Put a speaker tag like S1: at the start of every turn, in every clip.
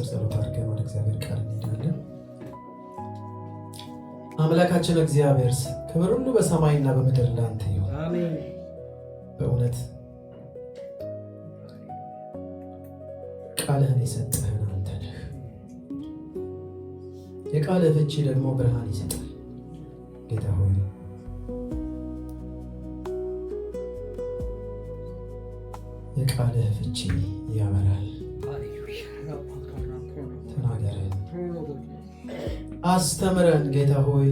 S1: አጭር ጸሎት አድርገን ወደ እግዚአብሔር ቃል እንሄዳለን። አምላካችን እግዚአብሔር ክብር ሁሉ በሰማይና በምድር ላንተ ይሁን።
S2: አሜን።
S1: በእውነት ቃልህን የሰጠህን አንተ ነህ። የቃልህ ፍቺ ደግሞ ብርሃን ይሰጣል። ጌታ ሆይ የቃልህ ፍቺ ያበራል። ተናገረን፣ አስተምረን። ጌታ ሆይ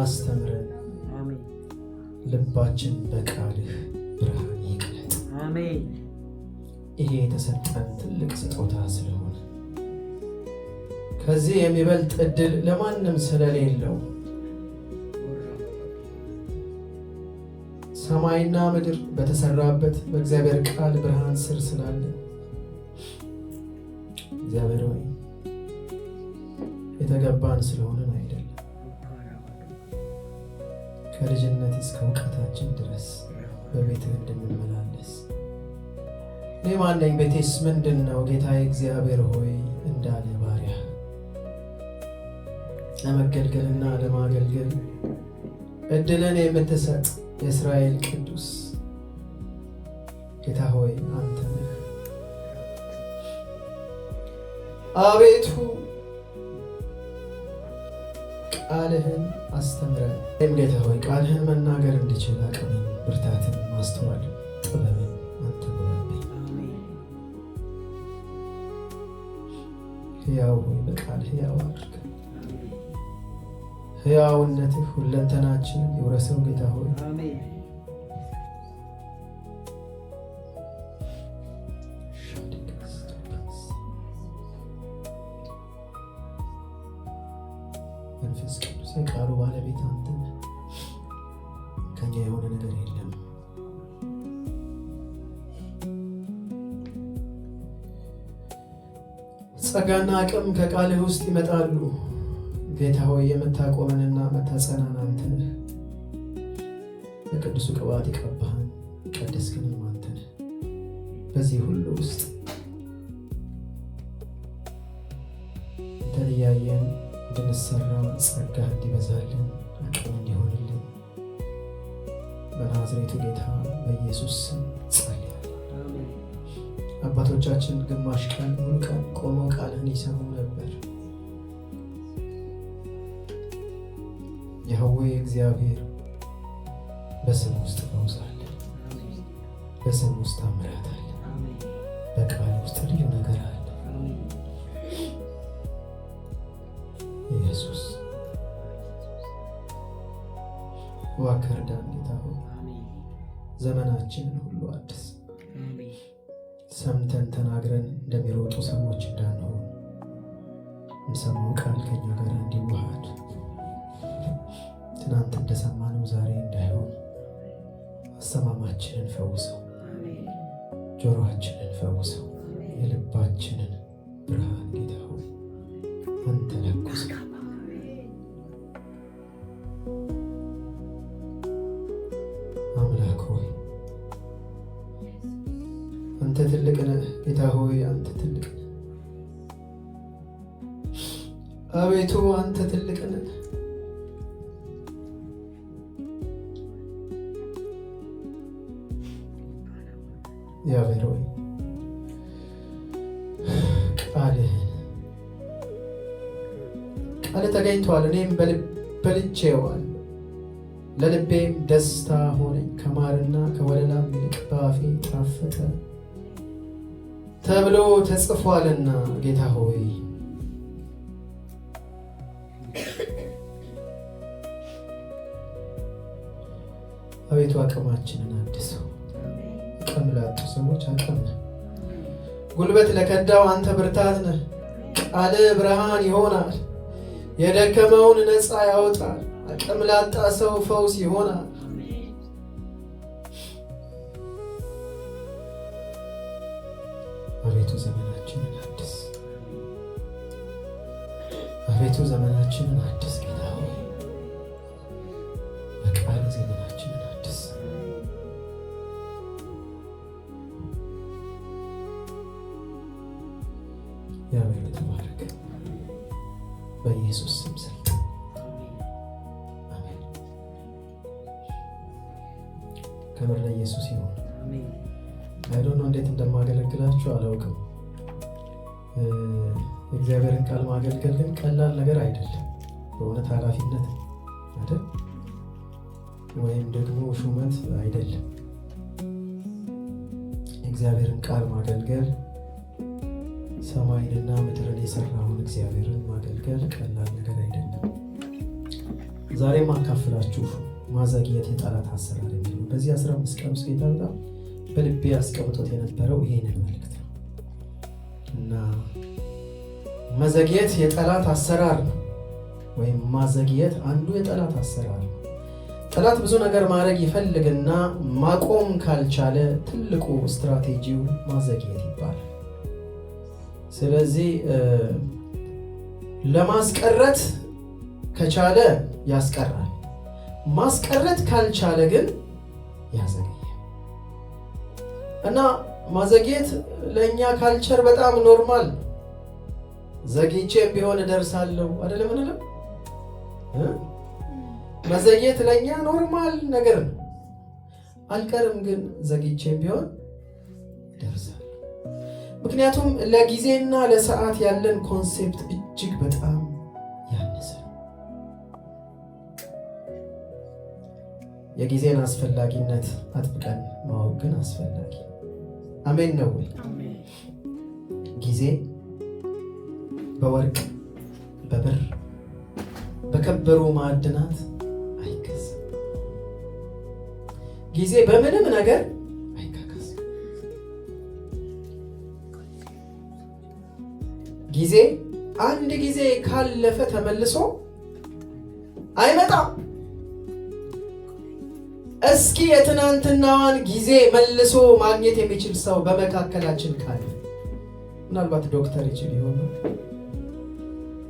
S1: አስተምረን። ልባችን በቃልህ ብርሃን ይቅለጥ። ይሄ የተሰጠን ትልቅ ስጦታ ስለሆነ ከዚህ የሚበልጥ እድል ለማንም ስለሌለው ሰማይና ምድር በተሰራበት በእግዚአብሔር ቃል ብርሃን ስር ስላለ እግዚአብሔር ሆይ የተገባን ስለሆነን አይደለም፣ ከልጅነት እስከ እውቀታችን ድረስ በቤትህ እንድንመላለስ እኔ ማነኝ ቤቴስ ምንድን ነው ጌታዬ እግዚአብሔር ሆይ እንዳለ ባሪያ ለመገልገልና ለማገልገል እድልን የምትሰጥ የእስራኤል ቅዱስ ጌታ ሆይ አንተ ነህ። አቤቱ ቃልህን አስተምረን። ጌታ ሆይ ቃልህን መናገር እንድችል አቅምን፣ ብርታትን፣ ማስተዋል፣ ጥበብን አንተ ሙላብኝ። ሕያው ሆይ በቃል ሕያው አድርግ። ሕያውነትህ ሁለንተናችን ይውረሰው ጌታ ሆይ መንፈስ ቅዱስ የቃሉ ባለቤት አንተ ነህ። ከኛ የሆነ ነገር የለም። ጸጋና አቅም ከቃልህ ውስጥ ይመጣሉ። ጌታ ሆይ የምታቆመንና የምታጸናን አንተ ነህ። በቅዱሱ ቅባት የቀባህን ቀደስክንም አንተ ነህ። በዚህ ሁሉ ውስጥ አንተን እያየን እንድንሰራ ጸጋህ እንዲበዛልን አቅም እንዲሆንልን በናዝሬቱ ጌታ በኢየሱስ ስም ጸልያለሁ። አባቶቻችን ግማሽ ቀን ሙሉ ቀን ቆመው ቃልህን ይሰሙ ነበር። ያህዌ እግዚአብሔር በስም ውስጥ ፈውስ አለ፣ በስም ውስጥ ታምራት አለ፣ በቃል ውስጥ ልዩ ነገር አለ። ኢየሱስ እባክህ እርዳን ጌታ ሆይ፣ ዘመናችንን ሁሉ አድስ። ሰምተን ተናግረን እንደሚሮጡ ሰዎች እንዳንሆን እንሰማው ቃል ከኛ ጋር እንዲዋሃድ ትናንት እንደሰማነው ዛሬ እንዳይሆን አሰማማችንን ፈውሰው፣ ጆሮአችንን ፈውሰው፣ የልባችንን ብርሃን ጌታ ሆይ አንተ ለኩስ። አምላክ ሆይ አንተ ትልቅ ነህ ጌታ ሆይ አንተ ትልቅ ነህ። አቤቱ አንተ ትልቅ ነህ። እግዚአብሔር ሆይ ቃል ተገኝቷል፣ እኔም በልቼዋለሁ፣ ለልቤም ደስታ ሆነኝ፣ ከማርና ከወለላም ይልቅ በአፌ ጣፈጠ ተብሎ ተጽፏልና። ጌታ ሆይ አቤቱ አቅማችንን አድሰው። አቅም ላጡ ሰዎች አቅም ነህ። ጉልበት ለከዳው አንተ ብርታት ነህ። ቃል ብርሃን ይሆናል፣ የደከመውን ነፃ ያወጣል። አቅም ላጣ ሰው ፈውስ ይሆናል። አቤቱ ዘመናችንን አድስ፣ አቤቱ ዘመናችንን አድስ። ጌታ ሆይ በቃል ዘመናችንን አድስ። ያቤቱ ተባረክ። በኢየሱስ ስም ስልጣን አሜን። ክብር ለኢየሱስ ይሁን። አሜን። አይዶንት ኖ እንዴት እንደማገለግላችሁ አላውቅም። እግዚአብሔርን ቃል ማገልገል ግን ቀላል ነገር አይደለም። በእውነት ኃላፊነት አይደል? ወይም ደግሞ ሹመት አይደለም። እግዚአብሔርን ቃል ማገልገል ሰማይንና ምድርን የሰራውን እግዚአብሔርን ማገልገል ቀላል ነገር አይደለም። ዛሬ ማካፈላችሁ ማዘግየት የጠላት አሰራር የሚለው በዚህ 15 ቀን ውስጥ ጌታ በጣም በልቤ ያስቀምጦት የነበረው ይሄንን መልእክት ነው እና መዘግየት የጠላት አሰራር ነው፣ ወይም ማዘግየት አንዱ የጠላት አሰራር ነው። ጠላት ብዙ ነገር ማድረግ ይፈልግና ማቆም ካልቻለ ትልቁ ስትራቴጂው ማዘግየት ይባላል። ስለዚህ ለማስቀረት ከቻለ ያስቀራል፣ ማስቀረት ካልቻለ ግን ያዘግያል። እና ማዘግየት ለእኛ ካልቸር በጣም ኖርማል። ዘግይቼም ቢሆን እደርሳለሁ አይደለም እንለም። መዘግየት ለእኛ ኖርማል ነገር ነው። አልቀርም ግን ዘግይቼም ቢሆን እደርሳለሁ። ምክንያቱም ለጊዜና ለሰዓት ያለን ኮንሴፕት እጅግ በጣም ያነሰ ነው። የጊዜን አስፈላጊነት አጥብቀን ማወቅ ግን አስፈላጊ ነው። አሜን ነው ወይ? ጊዜ በወርቅ በብር በከበሩ ማዕድናት አይገዛም። ጊዜ በምንም ነገር አይካካስም። ጊዜ አንድ ጊዜ ካለፈ ተመልሶ አይመጣም። እስኪ የትናንትናዋን ጊዜ መልሶ ማግኘት የሚችል ሰው በመካከላችን ካለ ምናልባት ዶክተር ይችል ይሆናል።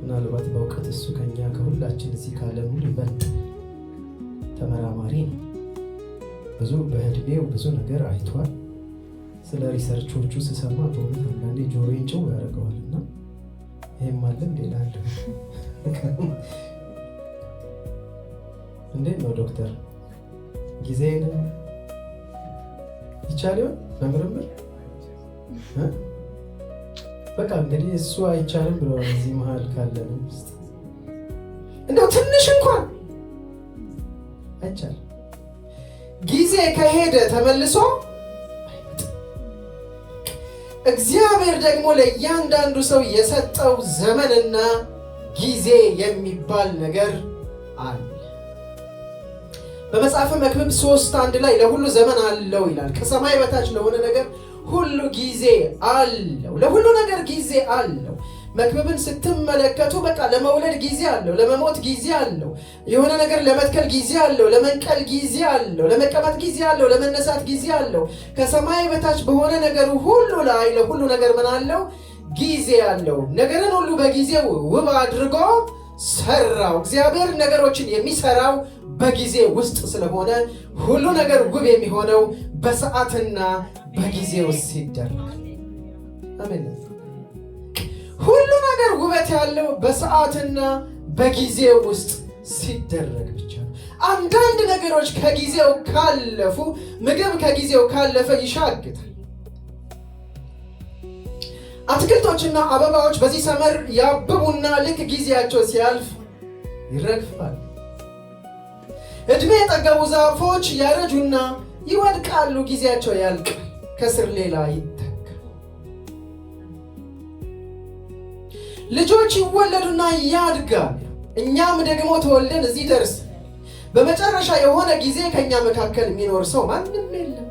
S1: ምናልባት በእውቀት እሱ ከኛ ከሁላችን እዚህ ካለን ሁሉ ይበልጥ ተመራማሪ ነው። ብዙ በእድሜው ብዙ ነገር አይቷል። ስለ ሪሰርቾቹ ስሰማ በእውነት አንዳንዴ ጆሮዬን ጭው ያደርገዋልና ይሄም አለን ሌላ አለ። እንዴት ነው ዶክተር ጊዜን ይቻል ይሆን በምርምር? በቃ እንግዲህ እሱ አይቻልም ብለዋል። እዚህ መሀል ካለን ውስጥ እንደው ትንሽ እንኳን አይቻልም። ጊዜ ከሄደ ተመልሶ እግዚአብሔር ደግሞ ለእያንዳንዱ ሰው የሰጠው ዘመንና ጊዜ የሚባል ነገር አለ። በመጽሐፈ መክብብ 3:1 ላይ ለሁሉ ዘመን አለው ይላል። ከሰማይ በታች ለሆነ ነገር ሁሉ ጊዜ አለው። ለሁሉ ነገር ጊዜ አለው። መክብብን ስትመለከቱ በቃ ለመውለድ ጊዜ አለው፣ ለመሞት ጊዜ አለው፣ የሆነ ነገር ለመትከል ጊዜ አለው፣ ለመንቀል ጊዜ አለው፣ ለመቀመጥ ጊዜ አለው፣ ለመነሳት ጊዜ አለው። ከሰማይ በታች በሆነ ነገር ሁሉ ላይ ለሁሉ ነገር ምን አለው? ጊዜ አለው። ነገርን ሁሉ በጊዜው ውብ አድርጎ ሰራው። እግዚአብሔር ነገሮችን የሚሰራው በጊዜ ውስጥ ስለሆነ ሁሉ ነገር ውብ የሚሆነው በሰዓትና በጊዜ ውስጥ ሲደረግ። አሜን። ሁሉ ነገር ውበት ያለው በሰዓትና በጊዜ ውስጥ ሲደረግ ብቻ ነው። አንዳንድ ነገሮች ከጊዜው ካለፉ፣ ምግብ ከጊዜው ካለፈ ይሻግታል። አትክልቶችና አበባዎች በዚህ ሰመር ያብቡና ልክ ጊዜያቸው ሲያልፍ ይረግፋል። እድሜ የጠገቡ ዛፎች ያረጁና ይወድቃሉ፣ ጊዜያቸው ያልቃል፣ ከስር ሌላ ይተካል። ልጆች ይወለዱና ያድጋሉ፣ እኛም ደግሞ ተወልደን እዚህ ደርስ። በመጨረሻ የሆነ ጊዜ ከኛ መካከል የሚኖር ሰው ማንም የለም።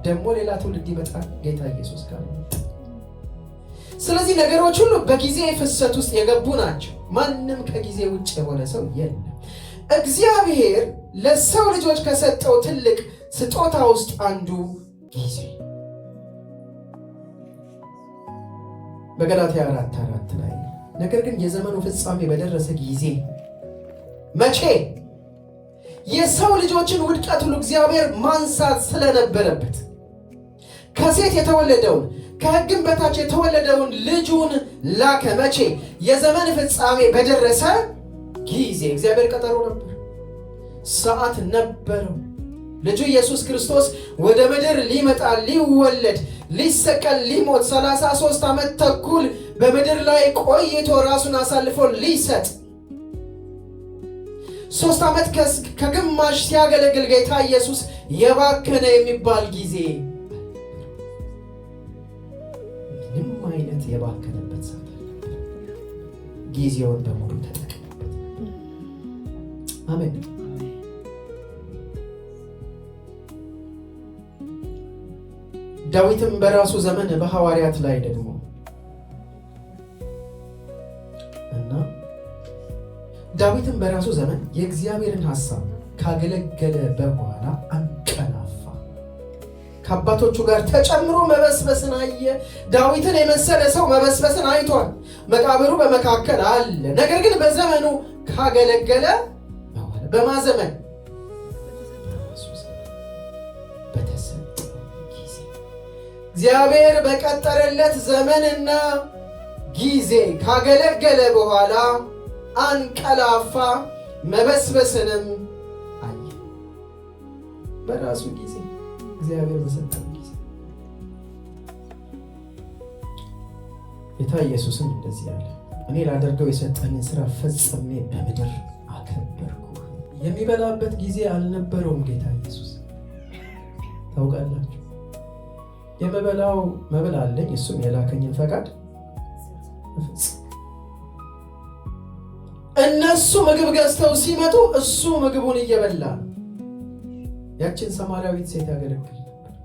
S1: ደግሞ ሌላ ትውልድ ይመጣል ጌታ ኢየሱስ ጋር። ስለዚህ ነገሮች ሁሉ በጊዜ ፍሰት ውስጥ የገቡ ናቸው። ማንም ከጊዜ ውጭ የሆነ ሰው የለም። እግዚአብሔር ለሰው ልጆች ከሰጠው ትልቅ ስጦታ ውስጥ አንዱ ጊዜ። በገላትያ 4:4 ላይ ነገር ግን የዘመኑ ፍጻሜ በደረሰ ጊዜ መቼ? የሰው ልጆችን ውድቀት ሁሉ እግዚአብሔር ማንሳት ስለነበረበት ከሴት የተወለደውን ከሕግም በታች የተወለደውን ልጁን ላከ። መቼ? የዘመን ፍጻሜ በደረሰ ጊዜ። እግዚአብሔር ቀጠሮ ነበር፣ ሰዓት ነበረው። ልጁ ኢየሱስ ክርስቶስ ወደ ምድር ሊመጣ፣ ሊወለድ፣ ሊሰቀል፣ ሊሞት 33 ዓመት ተኩል በምድር ላይ ቆይቶ ራሱን አሳልፎ ሊሰጥ 3 ዓመት ከግማሽ ሲያገለግል ጌታ ኢየሱስ የባከነ የሚባል ጊዜ፣ ምንም አይነት የባከነበት ሰዓት አልነበረ። ጊዜውን በሙሉ ተጠቅሞበት። አሜን። ዳዊትም በራሱ ዘመን በሐዋርያት ላይ ደግሞ ዳዊትም በራሱ ዘመን የእግዚአብሔርን ሐሳብ ካገለገለ በኋላ አንቀላፋ፣ ከአባቶቹ ጋር ተጨምሮ መበስበስን አየ። ዳዊትን የመሰለ ሰው መበስበስን አይቷል። መቃብሩ በመካከል አለ። ነገር ግን በዘመኑ ካገለገለ በኋላ በማዘመን በተሰጠው ጊዜ እግዚአብሔር በቀጠረለት ዘመንና ጊዜ ካገለገለ በኋላ አንቀላፋ፣ መበስበስንም አየ። በራሱ ጊዜ እግዚአብሔር በሰጠው ጊዜ። ጌታ ኢየሱስም እንደዚህ ያለ፣ እኔ ላደርገው የሰጠኝን ሥራ ፈጽሜ በምድር አከበርኩ። የሚበላበት ጊዜ አልነበረውም ጌታ ኢየሱስ። ታውቃላችሁ፣ የምበላው መብል አለኝ፣ እሱም የላከኝን ፈቃድ እፈጽም። እነሱ ምግብ ገዝተው ሲመጡ እሱ ምግቡን እየበላ ያችን ሰማርያዊት ሴት ያገለግል ነበር።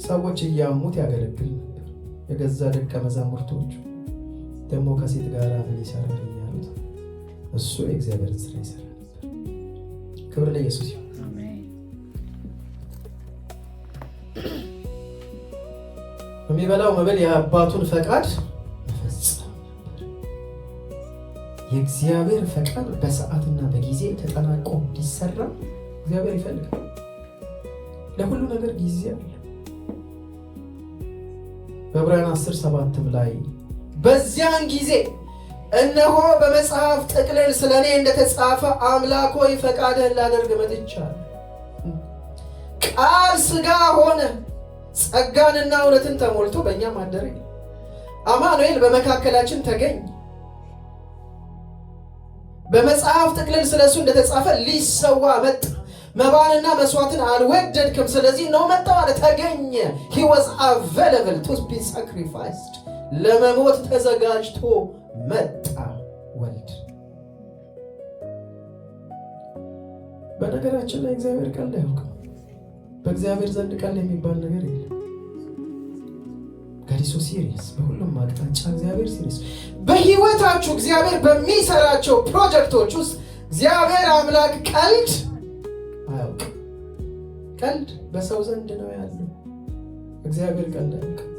S1: ሰዎች እያሙት ያገለግል ነበር። የገዛ ደቀ መዛሙርቶቹ ደግሞ ከሴት ጋር ምን ይሰራል እያሉት እሱ የእግዚአብሔርን ስራ ይሰራ ነበር። ክብር ለኢየሱስ ይሁን። የሚበላው መብል የአባቱን ፈቃድ የእግዚአብሔር ፈቃድ በሰዓትና በጊዜ ተጠናቆ እንዲሰራ እግዚአብሔር ይፈልጋል። ለሁሉ ነገር ጊዜ አለ። በዕብራውያን 10:7 ላይ በዚያን ጊዜ እነሆ በመጽሐፍ ጥቅልል ስለኔ እንደተጻፈ አምላክ ሆይ ፈቃድህን ላደርግ መጥቻለሁ። ቃል ሥጋ ሆነ፣ ጸጋንና እውነትን ተሞልቶ በእኛም አደረ። አማኑኤል በመካከላችን ተገኘ። በመጽሐፍ ጥቅልል ስለሱ እንደተጻፈ ሊሰዋ መጣ። መባንና መስዋዕትን አልወደድክም፣ ስለዚህ ነው መጣ አለ። ተገኘ። he was available to be sacrificed። ለመሞት ተዘጋጅቶ መጣ ወልድ። በነገራችን ላይ እግዚአብሔር ቀልድ አያውቅም። በእግዚአብሔር ዘንድ ቀልድ የሚባል ነገር የለም። ጋዲሶ ሲሪየስ፣ በሁሉም አቅጣጫ እግዚአብሔር ሲሪየስ። በህይወታችሁ እግዚአብሔር በሚሰራቸው ፕሮጀክቶች ውስጥ እግዚአብሔር አምላክ ቀልድ አያውቅም። ቀልድ በሰው ዘንድ ነው ያለው። እግዚአብሔር ቀልድ አያውቅም።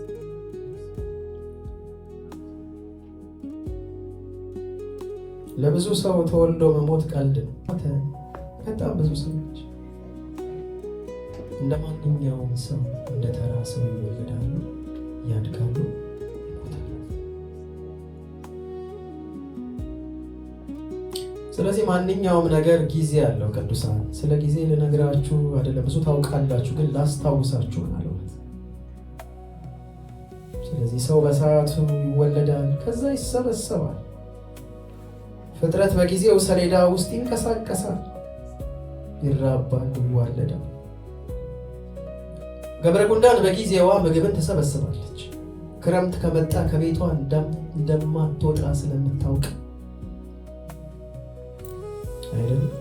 S1: ለብዙ ሰው ተወልዶ መሞት ቀልድ ነው። በጣም ብዙ ሰዎች እንደ ማንኛውም ሰው እንደ ተራ ሰው ይወለዳሉ፣ ያድጋሉ፣ ይሞታሉ። ስለዚህ ማንኛውም ነገር ጊዜ አለው። ቅዱሳን ስለ ጊዜ ልነግራችሁ አይደለም፣ ብዙ ታውቃላችሁ፣ ግን ላስታውሳችሁ ማለት። ስለዚህ ሰው በሰዓቱ ይወለዳል፣ ከዛ ይሰበሰባል። ፍጥረት በጊዜው ሰሌዳ ውስጥ ይንቀሳቀሳል፣ ይራባል፣ ይዋለዳል። ገብረ ጉንዳን በጊዜዋ ምግብን ትሰበስባለች። ክረምት ከመጣ ከቤቷ እንደማትወጣ ስለምታውቅ አይደለም።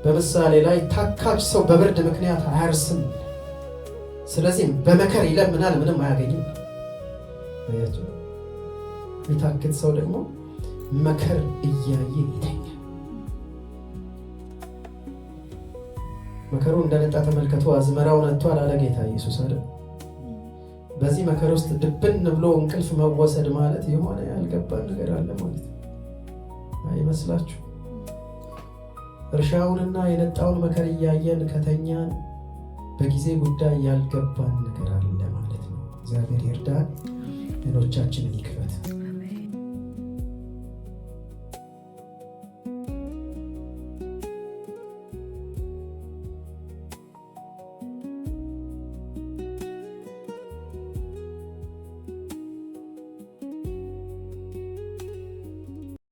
S1: በምሳሌ ላይ ታካች ሰው በብርድ ምክንያት አያርስም፣ ስለዚህ በመከር ይለምናል፣ ምንም አያገኝም። የታክት ሰው ደግሞ መከር እያየ ይተኛል። መከሩ እንደነጣ ተመልከቱ፣ አዝመራው ነጥቷል አለ ጌታ ኢየሱስ አይደል? በዚህ መከር ውስጥ ድብን ብሎ እንቅልፍ መወሰድ ማለት የሆነ ያልገባን ነገር አለ ማለት አይመስላችሁ? እርሻውንና የነጣውን መከር እያየን ከተኛን በጊዜ ጉዳይ ያልገባን ነገር አለ ማለት ነው። እግዚአብሔር ይርዳን፣ ዓይኖቻችንን ይክፈት።